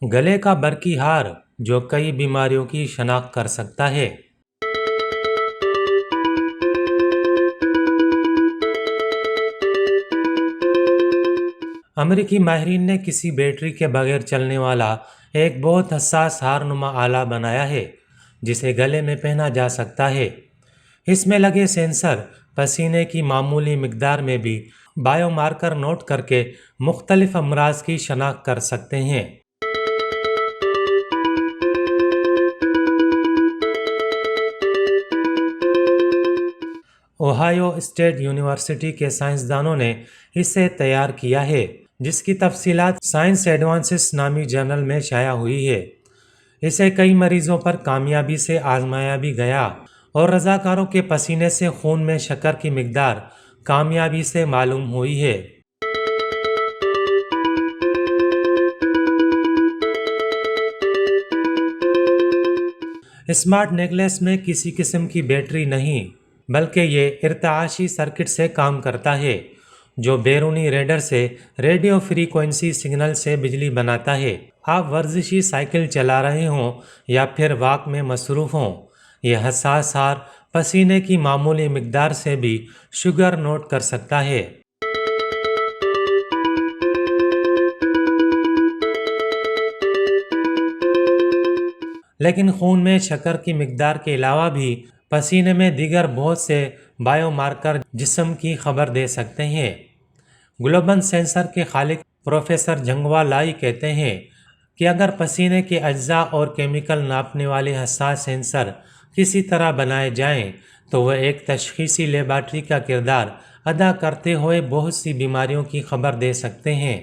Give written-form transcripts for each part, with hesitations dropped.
گلے کا برقی ہار جو کئی بیماریوں کی شناخت کر سکتا ہے۔ امریکی ماہرین نے کسی بیٹری کے بغیر چلنے والا ایک بہت حساس ہارنما آلہ بنایا ہے جسے گلے میں پہنا جا سکتا ہے۔ اس میں لگے سینسر پسینے کی معمولی مقدار میں بھی بائیو مارکر نوٹ کر کے مختلف امراض کی شناخت کر سکتے ہیں۔ اوہایو اسٹیٹ یونیورسٹی کے سائنسدانوں نے اسے تیار کیا ہے جس کی تفصیلات سائنس ایڈوانسز نامی جرنل میں شائع ہوئی ہے۔ اسے کئی مریضوں پر کامیابی سے آزمایا بھی گیا اور رضاکاروں کے پسینے سے خون میں شکر کی مقدار کامیابی سے معلوم ہوئی ہے۔ اسمارٹ نیکلیس میں کسی قسم کی بیٹری نہیں بلکہ یہ ارتعاشی سرکٹ سے کام کرتا ہے جو بیرونی ریڈر سے ریڈیو فریکوینسی سگنل سے بجلی بناتا ہے۔ آپ ورزشی سائیکل چلا رہے ہوں یا پھر واک میں مصروف ہوں، یہ حساس ہار پسینے کی معمولی مقدار سے بھی شوگر نوٹ کر سکتا ہے۔ لیکن خون میں شکر کی مقدار کے علاوہ بھی پسینے میں دیگر بہت سے بائیو مارکر جسم کی خبر دے سکتے ہیں۔ گلوبل سینسر کے خالق پروفیسر جھنگوا لائی کہتے ہیں کہ اگر پسینے کے اجزاء اور کیمیکل ناپنے والے حساس سینسر کسی طرح بنائے جائیں تو وہ ایک تشخیصی لیبارٹری کا کردار ادا کرتے ہوئے بہت سی بیماریوں کی خبر دے سکتے ہیں۔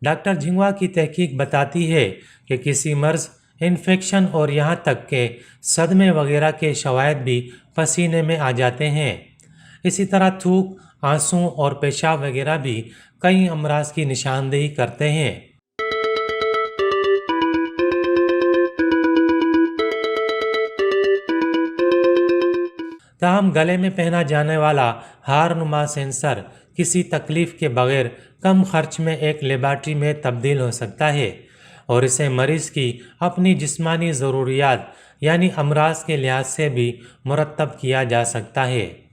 ڈاکٹر جھنگوا کی تحقیق بتاتی ہے کہ کسی مرض، انفیکشن اور یہاں تک کہ صدمے وغیرہ کے شواہد بھی پسینے میں آ جاتے ہیں۔ اسی طرح تھوک، آنسو اور پیشاب وغیرہ بھی کئی امراض کی نشاندہی کرتے ہیں۔ تاہم گلے میں پہنا جانے والا ہارنما سینسر کسی تکلیف کے بغیر کم خرچ میں ایک لیبارٹری میں تبدیل ہو سکتا ہے اور اسے مریض کی اپنی جسمانی ضروریات یعنی امراض کے لحاظ سے بھی مرتب کیا جا سکتا ہے۔